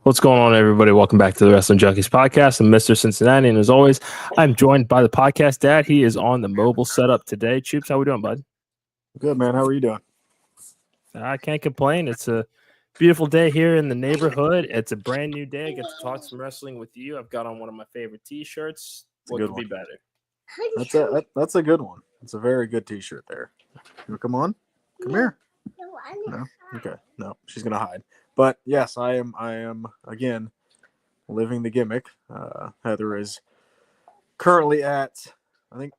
What's going on, everybody? Welcome back to the Wrestling Junkies Podcast. I'm Mr. Cincinnati, and as always, I'm joined by the podcast dad. He is on the mobile setup today. Choops, how we doing, bud? Good, man. How are you doing? I can't complain. It's a beautiful day here in the neighborhood. It's a brand new day. I get to talk some wrestling with you. I've got on one of my favorite T-shirts. What could be better? That's a good one. It's a very good T-shirt there. You come on? Come here. No? Okay. No, she's gonna hide. But yes, I am again living the gimmick. Heather is currently at, I think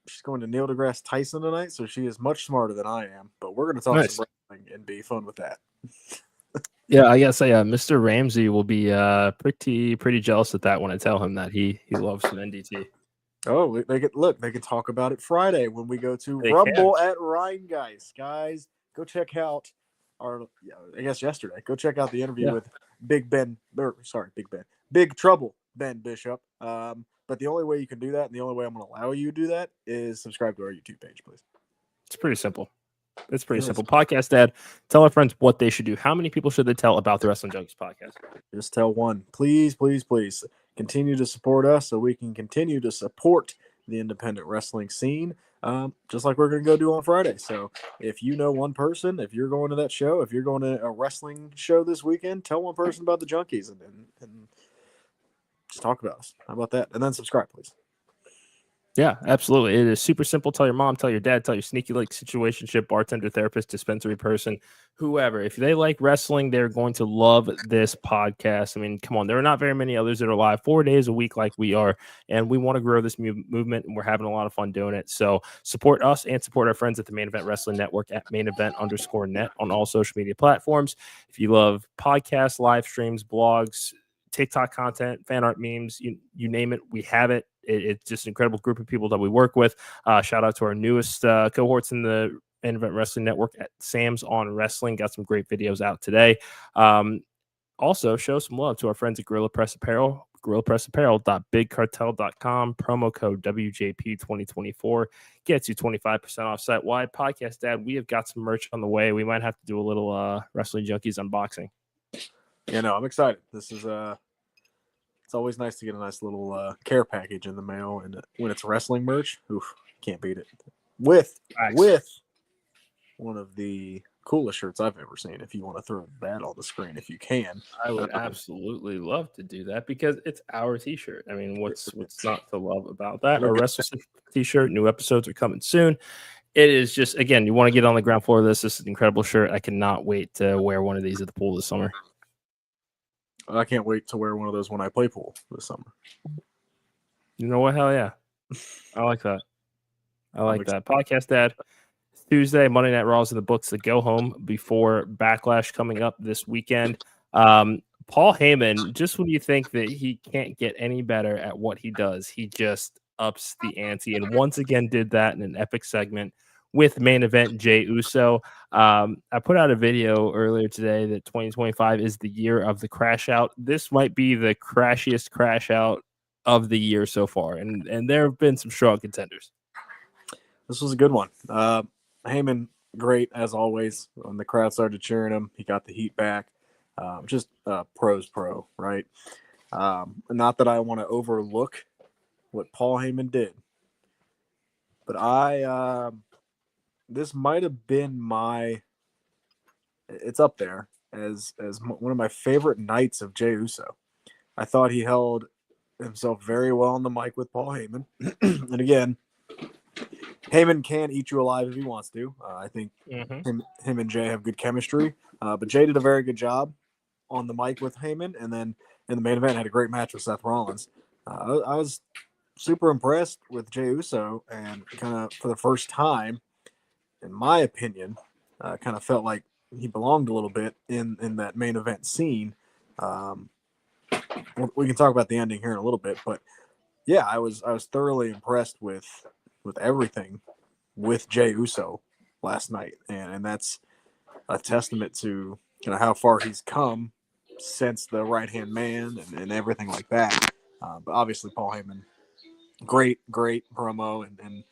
she's going to Neil deGrasse Tyson tonight, so she is much smarter than I am. But we're gonna talk some wrestling and be fun with that. Yeah, I gotta say, Mr. Ramsey will be pretty jealous at that when I tell him that he loves some NDT. Oh, they can talk about it Friday when we go to Rumble at Rheingeist. Guys, go check out yesterday. Go check out the interview with Big Trouble Ben Bishop. But the only way you can do that, and the only way I'm going to allow you to do that, is subscribe to our YouTube page, please. It's pretty simple. It's pretty simple. Podcast dad, tell our friends what they should do. How many people should they tell about the Wrestling Junkies Podcast? Just tell one. Please, please, please. Continue to support us so we can continue to support the independent wrestling scene, just like we're going to go do on Friday. So if you know one person, if you're going to that show, if you're going to a wrestling show this weekend, tell one person about the Junkies and just talk about us. How about that? And then subscribe, please. Yeah, absolutely. It is super simple. Tell your mom, tell your dad, tell your sneaky like situationship, bartender, therapist, dispensary person, whoever. If they like wrestling, they're going to love this podcast. I mean, come on. There are not very many others that are live 4 days a week like we are, and we want to grow this movement, and we're having a lot of fun doing it. So support us and support our friends at the Main Event Wrestling Network at mainevent_net on all social media platforms. If you love podcasts, live streams, blogs, TikTok content, fan art, memes, you name it, we have it. It's just an incredible group of people that we work with. Shout out to our newest cohorts in the Main Event Wrestling Network at Sam's on Wrestling. Got some great videos out today. Also, show some love to our friends at Gorilla Press Apparel. GorillaPressApparel.BigCartel.com. Promo code WJP2024 gets you 25% off site wide. Podcast dad, we have got some merch on the way. We might have to do a little Wrestling Junkies unboxing. Yeah, no, I'm excited. This is it's always nice to get a nice little care package in the mail, and when it's wrestling merch, oof, can't beat it. With one of the coolest shirts I've ever seen. If you want to throw that on the screen, if you can, I would absolutely love to do that because it's our T-shirt. I mean, what's not to love about that? Our Wrestle T-shirt. New episodes are coming soon. It is just, again, you want to get on the ground floor of this. This is an incredible shirt. I cannot wait to wear one of these at the pool this summer. I can't wait to wear one of those when I play pool this summer. You know what? Hell yeah. I like that. I like that. Podcast dad. Tuesday, Monday Night Raw is in the books to go home before Backlash coming up this weekend. Paul Heyman, just when you think that he can't get any better at what he does, he just ups the ante and once again did that in an epic segment with main event Jey Uso. I put out a video earlier today that 2025 is the year of the crash out. This might be the crashiest crash out of the year so far, and there have been some strong contenders. This was a good one. Heyman, great as always. When the crowd started cheering him, he got the heat back. Just pro's pro, right? Not that I want to overlook what Paul Heyman did, but this might have been it's up there as one of my favorite nights of Jey Uso. I thought he held himself very well on the mic with Paul Heyman. And again, Heyman can eat you alive if he wants to. I think him and Jey have good chemistry. But Jey did a very good job on the mic with Heyman. And then in the main event, had a great match with Seth Rollins. I was super impressed with Jey Uso, and kind of for the first time, in my opinion, kind of felt like he belonged a little bit in that main event scene. We can talk about the ending here in a little bit, but yeah, I was thoroughly impressed with everything with Jey Uso last night, and that's a testament to how far he's come since the right hand man and everything like that. But obviously, Paul Heyman, great promo and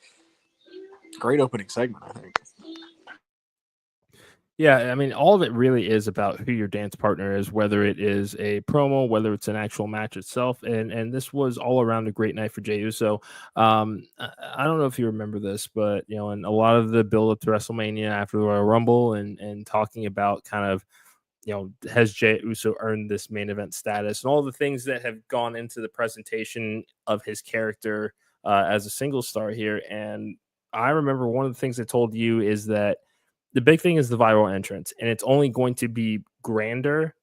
great opening segment, I think. Yeah, I mean, all of it really is about who your dance partner is, whether it is a promo, whether it's an actual match itself, and this was all around a great night for Jey Uso. I don't know if you remember this, but in a lot of the build up to WrestleMania after the Royal Rumble, and talking about kind of has Jey Uso earned this main event status, and all the things that have gone into the presentation of his character as a single star here. And I remember one of the things I told you is that the big thing is the viral entrance, and it's only going to be grander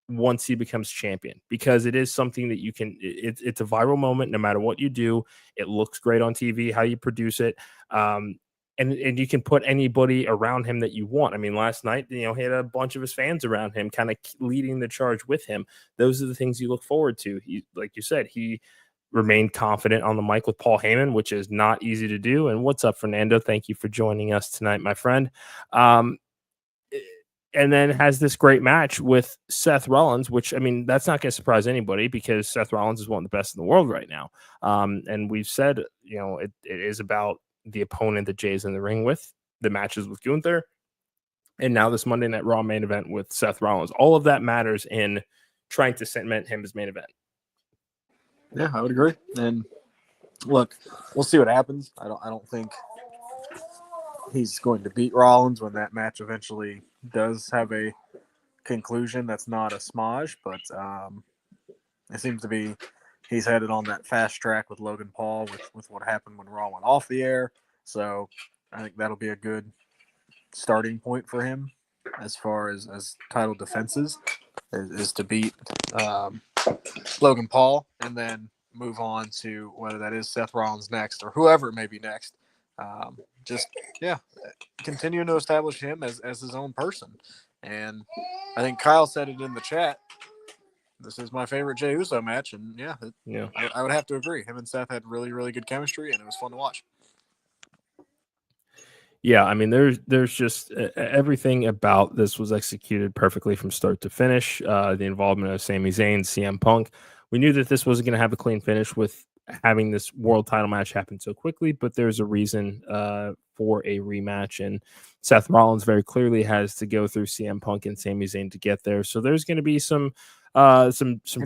once he becomes champion, because it is something that you can. It's a viral moment, no matter what you do. It looks great on TV, how you produce it, and you can put anybody around him that you want. I mean, last night, he had a bunch of his fans around him, kind of leading the charge with him. Those are the things you look forward to. Like you said, he remained confident on the mic with Paul Heyman, which is not easy to do. And what's up, Fernando? Thank you for joining us tonight, my friend. And then has this great match with Seth Rollins, which, I mean, that's not going to surprise anybody, because Seth Rollins is one of the best in the world right now. And we've said, it is about the opponent that Jay's in the ring with, the matches with Gunther, and now this Monday Night Raw main event with Seth Rollins. All of that matters in trying to cement him as main event. Yeah, I would agree. And look, we'll see what happens. I don't think he's going to beat Rollins when that match eventually does have a conclusion. That's not a smudge, but it seems to be he's headed on that fast track with Logan Paul with what happened when Raw went off the air. So I think that'll be a good starting point for him as far as title defenses is to beat Logan Paul, and then move on to whether that is Seth Rollins next or whoever it may be next. Continuing to establish him as his own person. And I think Kyle said it in the chat. This is my favorite Jey Uso match, and I would have to agree. Him and Seth had really, really good chemistry, and it was fun to watch. Yeah, I mean, there's just everything about this was executed perfectly from start to finish. The involvement of Sami Zayn, CM Punk. We knew that this wasn't going to have a clean finish with having this world title match happen so quickly, but there's a reason for a rematch, and Seth Rollins very clearly has to go through CM Punk and Sami Zayn to get there. So there's going to be some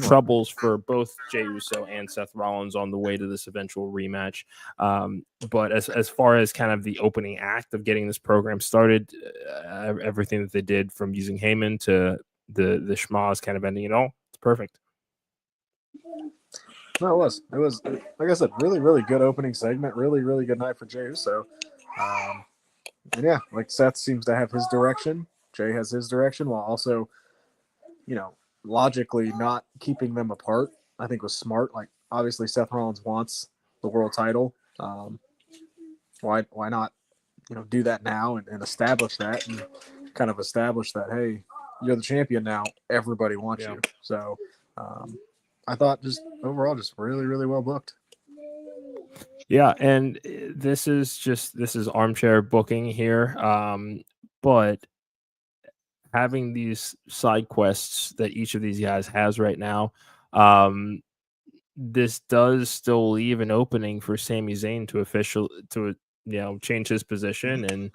troubles for both Jey Uso and Seth Rollins on the way to this eventual rematch. But as far as kind of the opening act of getting this program started, everything that they did, from using Heyman to the schmaz kind of ending it all, it's perfect. No, it was like I said, really, really good opening segment. Really, really good night for Jey Uso. And yeah, like Seth seems to have his direction. Jey has his direction, while also, logically not keeping them apart, I think was smart. Like, obviously Seth Rollins wants the world title. Why not, do that now and establish that, and kind of establish that, hey, you're the champion now. Everybody wants you. So I thought just overall just really, really well booked. Yeah, and this is armchair booking here. But having these side quests that each of these guys has right now, this does still leave an opening for Sami Zayn to change his position and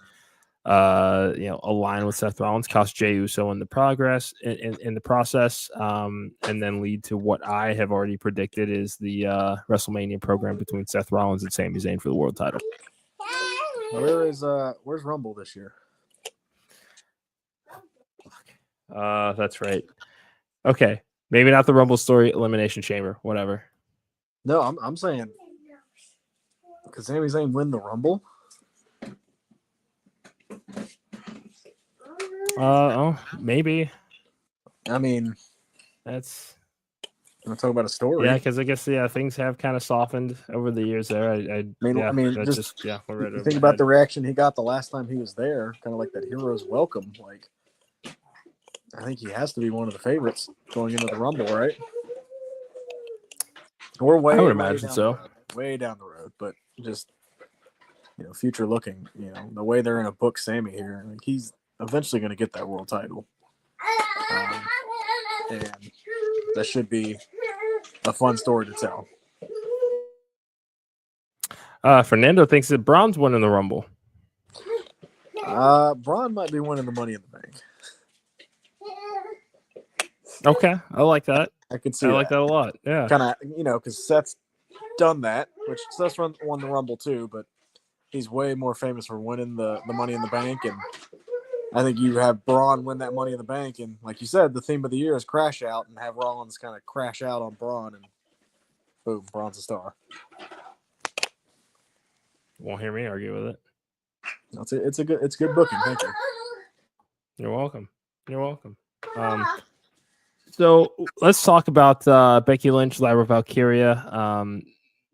align with Seth Rollins, cost Jey Uso in the progress in the process, and then lead to what I have already predicted is the WrestleMania program between Seth Rollins and Sami Zayn for the world title. Where's Rumble this year? That's right. Okay, maybe not the Rumble story, Elimination Chamber, whatever. No, I'm saying, could Sami Zayn win the Rumble? Maybe. I mean, that's. I'm talking about a story. Yeah, because I guess things have kind of softened over the years there. I mean, just think about the reaction he got the last time he was there, kind of like that hero's welcome. Like, I think he has to be one of the favorites going into the Rumble, right? We're I would imagine so. Way down the road, but just future looking. The way they're going to book Sami here, like, he's eventually going to get that world title, and that should be a fun story to tell. Fernando thinks that Braun's winning the Rumble. Braun might be winning the Money in the Bank. Okay, I like that. I could see I like that a lot. Yeah. Kind of, because Seth's done that, which Seth's won the Rumble too, but he's way more famous for winning the Money in the Bank, and I think you have Braun win that Money in the Bank, and like you said, the theme of the year is Crash Out, and have Rollins kind of crash out on Braun, and boom, Braun's a star. Won't hear me argue with it. It's good booking. Thank you. You're welcome. You're welcome. So let's talk about Becky Lynch, Lyra, Valkyria.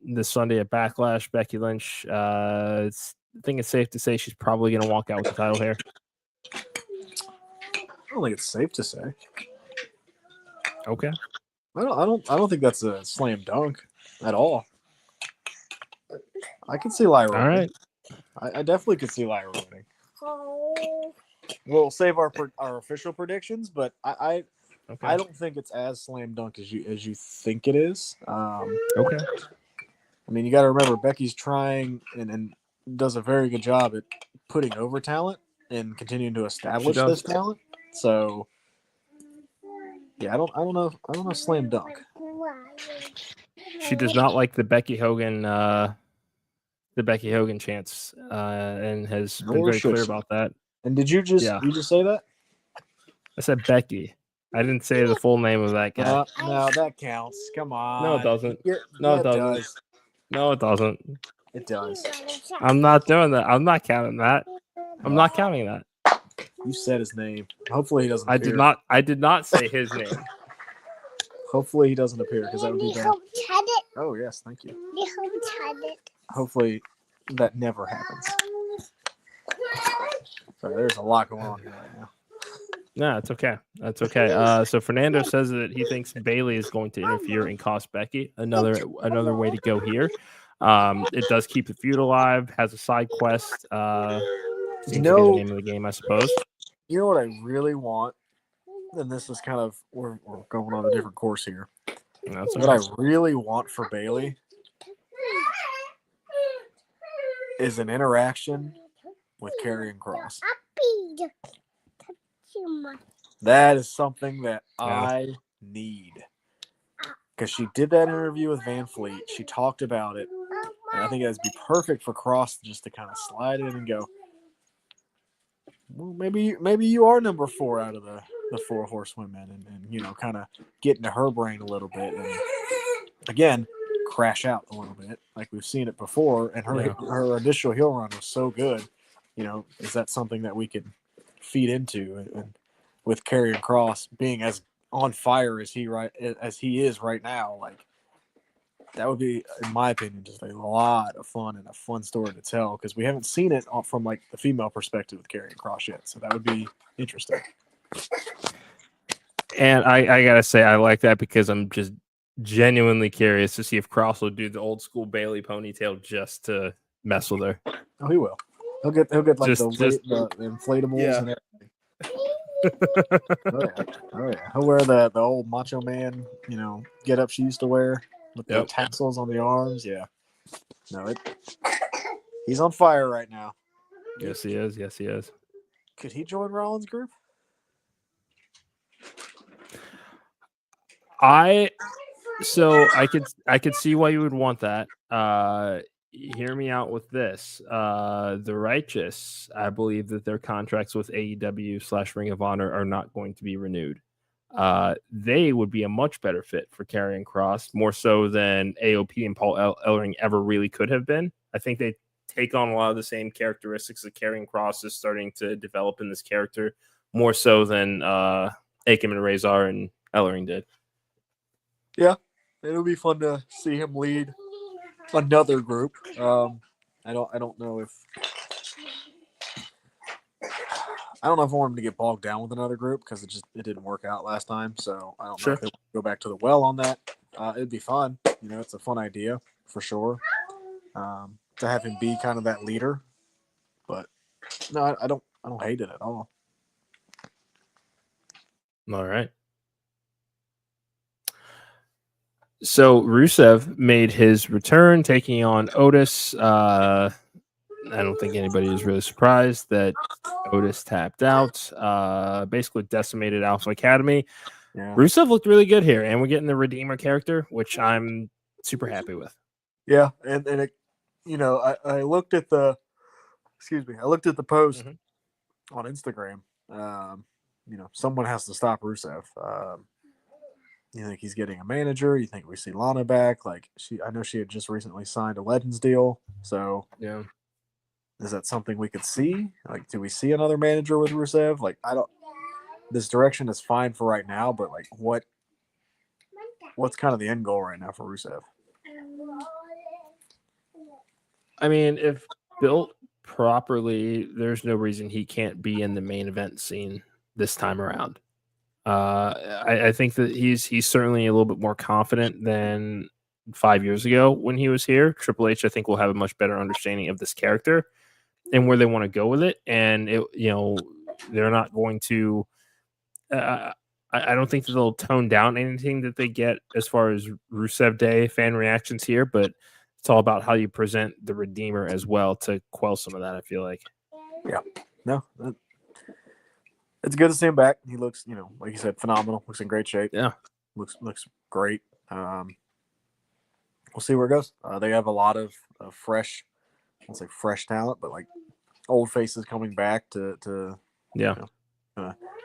This Sunday at Backlash, Becky Lynch. I think it's safe to say she's probably going to walk out with the title here. I don't think it's safe to say. Okay. I don't think that's a slam dunk at all. I can see Lyra. All right. I definitely could see Lyra winning. We'll save our official predictions, but I don't think it's as slam dunk as you think it is. Okay. I mean, you got to remember Becky's trying and does a very good job at putting over talent and continuing to establish this talent. So, yeah, I don't know slam dunk. She does not like the Becky Hogan chants, and has been very clear about that. And did you just say that? I said Becky. I didn't say the full name of that guy. No, that counts. Come on. No, it doesn't. It doesn't. No, it doesn't. It does. I'm not doing that. I'm not counting that. I'm not counting that. You said his name. Hopefully he doesn't appear. I did not say his name. Hopefully he doesn't appear, because that would be bad. Oh, yes. Thank you. Hopefully that never happens. Sorry, there's a lot going on here right now. No, it's okay. That's okay. So Fernando says that he thinks Bayley is going to interfere and cost Becky. Another way to go here. It does keep the feud alive. Has a side quest. The name of the game, I suppose. You know what I really want, and this is kind of we're going on a different course here. What I really want for Bayley is an interaction with Karrion Kross. That is something that I need, because she did that interview with Van Fleet. She talked about it, and I think that'd be perfect for Kross just to kind of slide in and go, well, maybe you are number 4 out of the 4 horsewomen, and kind of get into her brain a little bit, and again crash out a little bit like we've seen it before. And her initial heel run was so good. Is that something that we could feed into? And with Karrion Kross being as on fire as he is right now, like, that would be, in my opinion, just a lot of fun and a fun story to tell, because we haven't seen it from like the female perspective with Karrion Kross yet. So that would be interesting. And I gotta say, I like that, because I'm just genuinely curious to see if Kross will do the old school Bayley ponytail just to mess with her. Oh, he will. He'll get like the inflatables and everything. Oh yeah. He'll wear the old Macho Man, get up she used to wear with the tassels on the arms. Yeah. No, he's on fire right now. Yes, he is. Yes, he is. Could he join Rollins' group? I could see why you would want that. Hear me out with this. The Righteous, I believe that their contracts with AEW / Ring of Honor are not going to be renewed. They would be a much better fit for Karrion Kross, more so than AOP and Paul Ellering ever really could have been. I think they take on a lot of the same characteristics that Karrion Kross is starting to develop in this character, more so than Akam and Razor and Ellering did. Yeah, it'll be fun to see him lead another group. I don't know if I want him to get bogged down with another group, because it didn't work out last time. So I don't know if they'll go back to the well on that. It'd be fun. It's a fun idea for sure. To have him be kind of that leader. But no, I don't hate it at all. All right. So Rusev made his return, taking on Otis. I don't think anybody is really surprised that Otis tapped out. Basically decimated Alpha Academy. Yeah. Rusev looked really good here, and we're getting the Redeemer character, which I'm super happy with. Yeah, and it, I looked at the post on Instagram. Someone has to stop Rusev. You think he's getting a manager? You think we see Lana back? Like I know she had just recently signed a Legends deal. So yeah, is that something we could see? Like, do we see another manager with Rusev? Like, I don't. This direction is fine for right now, but like, what's kind of the end goal right now for Rusev? I mean, if built properly, there's no reason he can't be in the main event scene this time around. I think that he's certainly a little bit more confident than 5 years ago when he was here. Triple H, I think, will have a much better understanding of this character and where they want to go with it. And they're not going to. I don't think that they'll tone down anything that they get as far as Rusev Day fan reactions here, but it's all about how you present the Redeemer as well to quell some of that, I feel like. Yeah. No. It's good to see him back. He looks, like you said, phenomenal. Looks in great shape. Yeah. Looks great. We'll see where it goes. They have a lot of fresh, I won't say fresh talent, but like old faces coming back to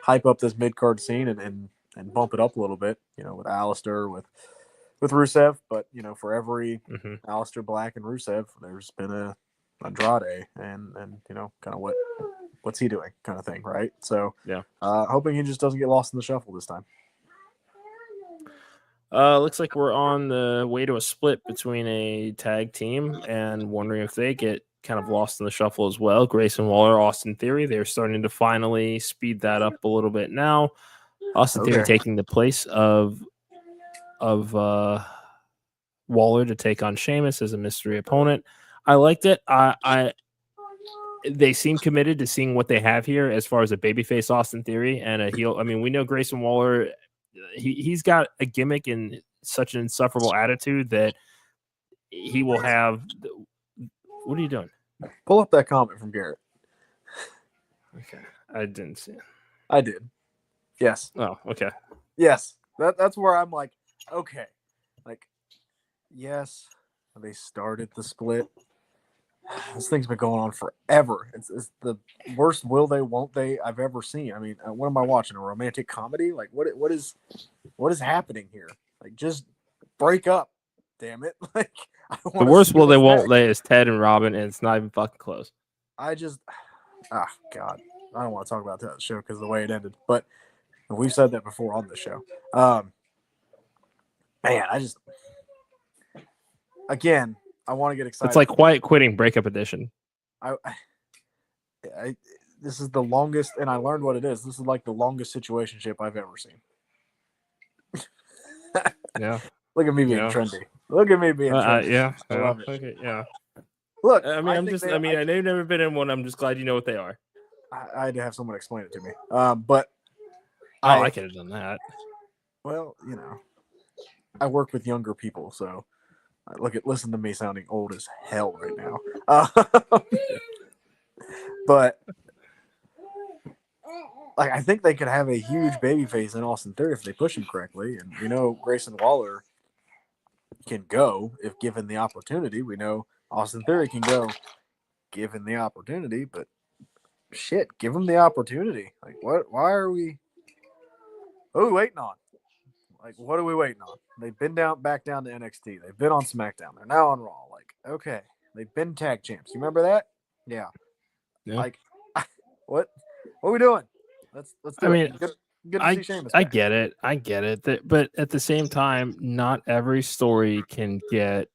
hype up this mid-card scene and bump it up a little bit, with Alistair, with Rusev. But, for every Alistair Black and Rusev, there's been a Andrade and kind of what's he doing kind of thing, right? So, hoping he just doesn't get lost in the shuffle this time. Looks like we're on the way to a split between a tag team and wondering if they get kind of lost in the shuffle as well. Grayson Waller, Austin Theory, they're starting to finally speed that up a little bit now. Austin Theory taking the place of Waller to take on Sheamus as a mystery opponent. I liked it. They seem committed to seeing what they have here as far as a babyface Austin Theory and a heel. I mean, we know Grayson Waller, he's got a gimmick and such an insufferable attitude that he will have. What are you doing? Pull up that comment from Garrett. Okay. I didn't see it. I did. Yes. Oh, okay. Yes. That's where I'm like, okay. Like, yes, they started the split. This thing's been going on forever. It's the worst will they, won't they I've ever seen. I mean, what am I watching? A romantic comedy? Like, what is happening here? Like, just break up. Damn it! Like, the worst will they, won't they is Ted and Robin, and it's not even fucking close. God, I don't want to talk about that show because of the way it ended. But we've said that before on the show. Man, again. I want to get excited. It's like Quiet Quitting Breakup Edition. This is the longest, and I learned what it is. This is like the longest situationship I've ever seen. Yeah. Look at me being trendy. Look at me being trendy. Yeah. I love it. Okay, yeah. Look, I mean, I know you've never been in one. I'm just glad you know what they are. I had to have someone explain it to me. But I could have done that. Well, I work with younger people, so listen to me sounding old as hell right now. But like, I think they could have a huge babyface in Austin Theory if they push him correctly. And we know Grayson Waller can go if given the opportunity. We know Austin Theory can go given the opportunity, but shit, give him the opportunity. Like, what? Why are we? What are we waiting on? Like, what are we waiting on? They've been back down to NXT. They've been on SmackDown. They're now on Raw. Like, okay, they've been tag champs. You remember that? Yeah. Like, what are we doing? Let's do it. Good to see Sheamus back. I get it. But at the same time, not every story can get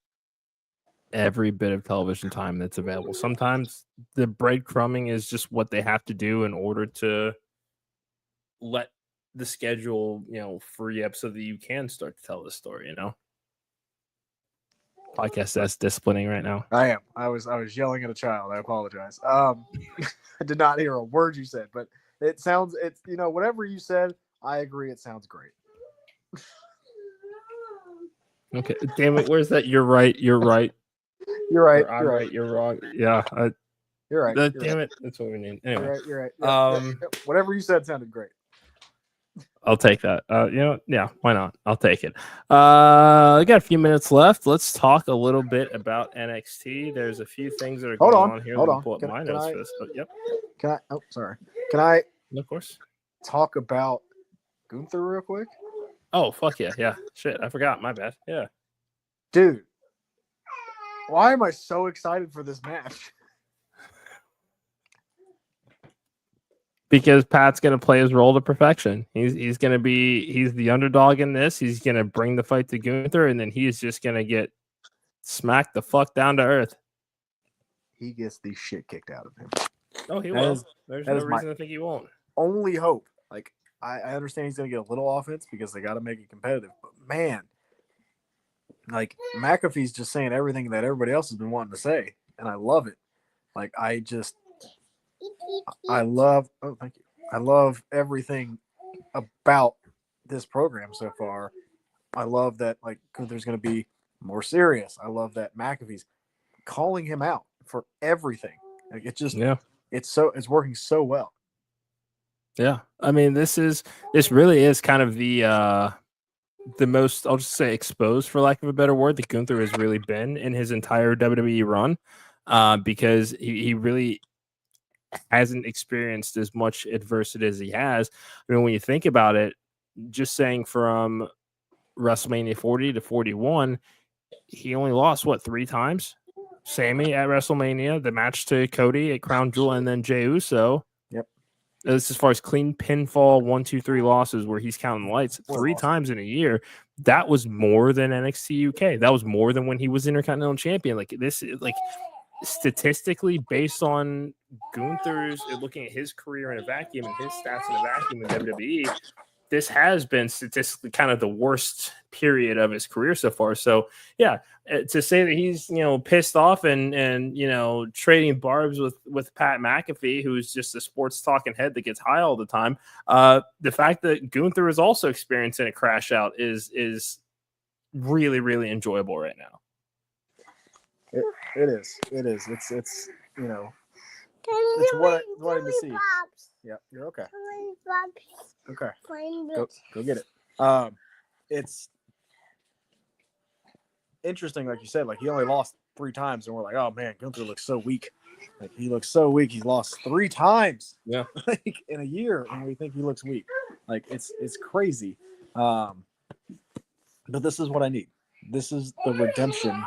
every bit of television time that's available. Sometimes the breadcrumbing is just what they have to do in order to let the schedule, free up so that you can start to tell the story, Podcast that's disciplining right now. I am. I was yelling at a child. I apologize. I did not hear a word you said, but it's whatever you said, I agree. It sounds great. Okay. Damn it. Where's that? You're right. You're right. You're right. I'm right. You're wrong. Yeah. You're right. Damn it. That's what we need. Anyway. You're right. Yep. Whatever you said sounded great. I'll take that. Yeah, why not? I'll take it. I got a few minutes left. Let's talk a little bit about NXT. There's a few things that are going on here. Hold on. Pull up my notes for this. Yep. Can I? Oh, sorry. Can I? Of course. Talk about Gunther real quick? Oh, fuck yeah. Yeah. Shit. I forgot. My bad. Yeah. Dude, why am I so excited for this match? Because Pat's going to play his role to perfection. He's the underdog in this. He's going to bring the fight to Gunther, and then he's just going to get smacked the fuck down to earth. He gets the shit kicked out of him. Oh, he will. There's no reason to think he won't. Only hope. Like, I understand he's going to get a little offense because they got to make it competitive. But, man, like, McAfee's just saying everything that everybody else has been wanting to say, and I love it. Like, thank you. I love everything about this program so far. I love that, like, Gunther's going to be more serious. I love that McAfee's calling him out for everything. Like, it's working so well. Yeah. I mean, this really is kind of the most, I'll just say, exposed, for lack of a better word, that Gunther has really been in his entire WWE run, because he really hasn't experienced as much adversity as he has. I mean, when you think about it, just saying from WrestleMania 40 to 41, he only lost 3 times? Sammy at WrestleMania, the match to Cody at Crown Jewel, and then Jey Uso. Yep. This as far as clean pinfall 1, 2, 3 losses where he's counting lights 3 times in a year. That was more than NXT UK. That was more than when he was Intercontinental Champion. Like, this, like, statistically, based on Gunther's, looking at his career in a vacuum and his stats in a vacuum in WWE, this has been statistically kind of the worst period of his career so far. So yeah, to say that he's, pissed off and trading barbs with Pat McAfee, who's just a sports talking head that gets high all the time, the fact that Gunther is also experiencing a crash out is really, really enjoyable right now. It is. It's it's what I wanted to see. Yeah, you're okay. Okay. Go get it. It's interesting, like you said, like, he only lost 3 times, and we're like, oh man, Gunther looks so weak. Like, he looks so weak. He's lost 3 times. Yeah. Like, in a year, and we think he looks weak. Like, it's crazy. But this is what I need. This is the redemption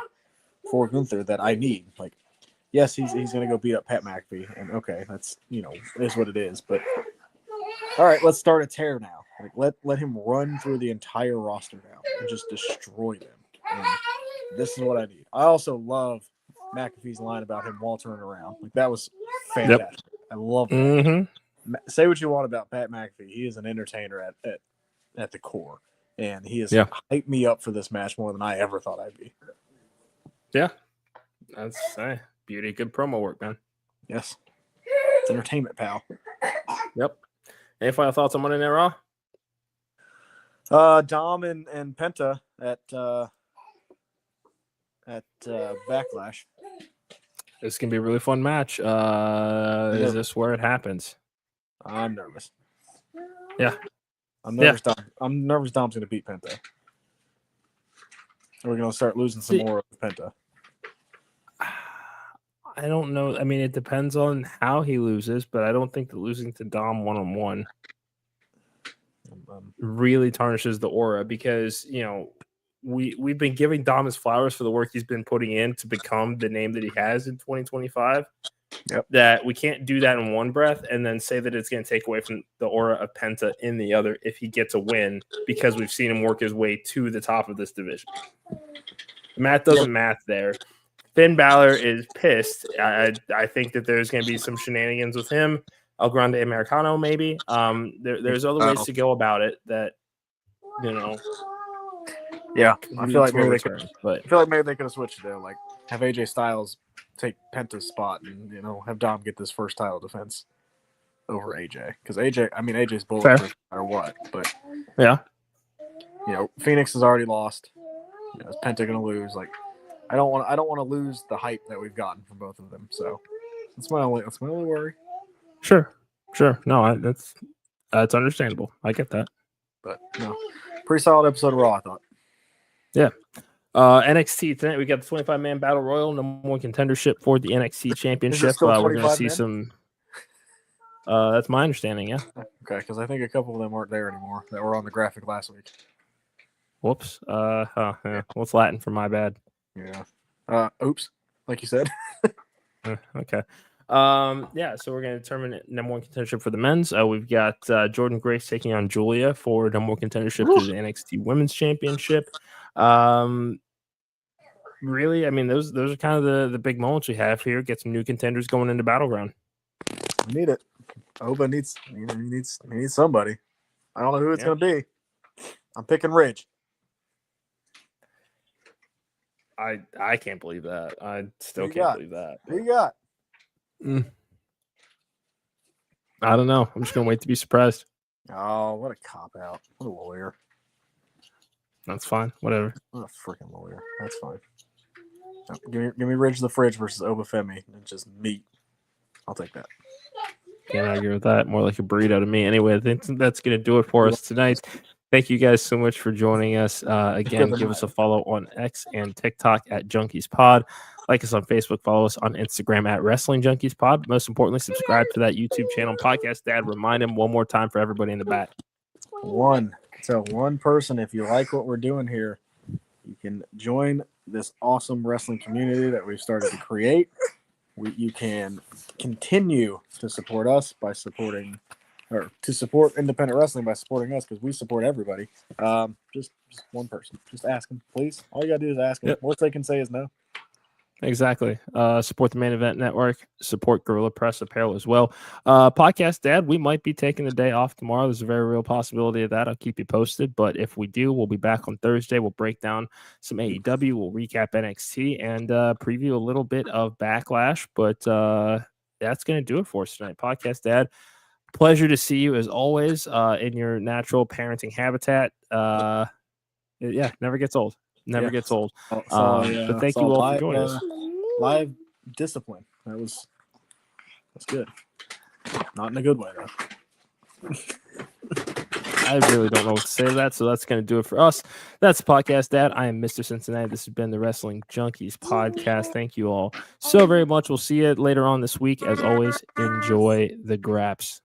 for Gunther that I need. Like, yes, he's going to go beat up Pat McAfee, and okay, that's, is what it is. But all right, let's start a tear now. Like, let him run through the entire roster now and just destroy them. And this is what I need. I also love McAfee's line about him while turning around. Like, that was fantastic. Yep. I love that. Mm-hmm. Say what you want about Pat McAfee. He is an entertainer at the core, and he has hyped me up for this match more than I ever thought I'd be. Yeah, that's beauty. Good promo work, man. Yes, it's entertainment, pal. Yep. Any final thoughts on Monday Night Raw? Dom and Penta at Backlash. This can be a really fun match. Is this where it happens? I'm nervous. Yeah, I'm nervous. Yeah. I'm nervous. Dom's going to beat Penta. We're going to start losing some more of Penta. I don't know. I mean, it depends on how he loses, but I don't think that losing to Dom one-on-one really tarnishes the aura, because, we've been giving Dom his flowers for the work he's been putting in to become the name that he has in 2025. Yep. That we can't do that in one breath and then say that it's going to take away from the aura of Penta in the other if he gets a win, because we've seen him work his way to the top of this division. Math doesn't math there. Finn Balor is pissed. I think that there's going to be some shenanigans with him. El Grande Americano, maybe. There's other ways to go about it that, Yeah, I feel like maybe they could. But I feel like maybe they could have switched it there. Like, have AJ Styles take Penta's spot, and have Dom get this first title defense over AJ, because AJ's bulletproof no matter what. But yeah, Phoenix has already lost. Is Penta going to lose? Like, I don't want to lose the hype that we've gotten from both of them. So That's my only worry. Sure. No, that's understandable. I get that. But no, pretty solid episode of Raw, I thought. Yeah. NXT tonight, we got the 25-man Battle Royal, number one contendership for the NXT Championship. We're going to see some. That's my understanding, yeah. Okay, because I think a couple of them weren't there anymore that were on the graphic last week. Whoops. Yeah. Well, it's Latin for my bad. Yeah. Oops, like you said. Okay. Yeah, so we're going to determine number one contendership for the men's. We've got Jordynne Grace taking on Giulia for number one contendership to the NXT Women's Championship. Really, I mean, those are kind of the big moments we have here. Get some new contenders going into Battleground. We need it. Oba needs somebody. I don't know who it's going to be. I'm picking Ridge. I can't believe that. I still can't believe that. Who you got? I don't know. I'm just going to wait to be surprised. Oh, what a cop-out. What a lawyer. That's fine. Whatever. What a freaking lawyer. That's fine. Give me Ridge the Fridge versus Obafemi and just meat. I'll take that. Can't argue with that. More like a burrito to me. Anyway, I think that's going to do it for us tonight. Thank you guys so much for joining us. Again, give us a follow on X and TikTok at Junkies Pod. Like us on Facebook. Follow us on Instagram at Wrestling Junkies Pod. Most importantly, subscribe to that YouTube channel. Podcast Dad, remind him one more time for everybody in the back. Tell one person if you like what we're doing here, you can join this awesome wrestling community that we've started to create. You can continue to support us by supporting, or to support independent wrestling by supporting us, because we support everybody. Just one person. Just ask them, please. All you got to do is ask them. Yep. Worst they can say is no. Exactly. Support the Main Event Network. Support Gorilla Press Apparel as well. Podcast Dad, we might be taking the day off tomorrow. There's a very real possibility of that. I'll keep you posted. But if we do, we'll be back on Thursday. We'll break down some AEW. We'll recap NXT and preview a little bit of Backlash. But that's going to do it for us tonight. Podcast Dad, pleasure to see you as always in your natural parenting habitat. Never gets old. Never gets old. But thank you all for joining us. Live discipline. That's good. Not in a good way, though. I really don't know what to say to that, so that's going to do it for us. That's the Podcast Dad. I am Mr. Cincinnati. This has been the Wrestling Junkies Podcast. Thank you all so very much. We'll see you later on this week. As always, enjoy the graps.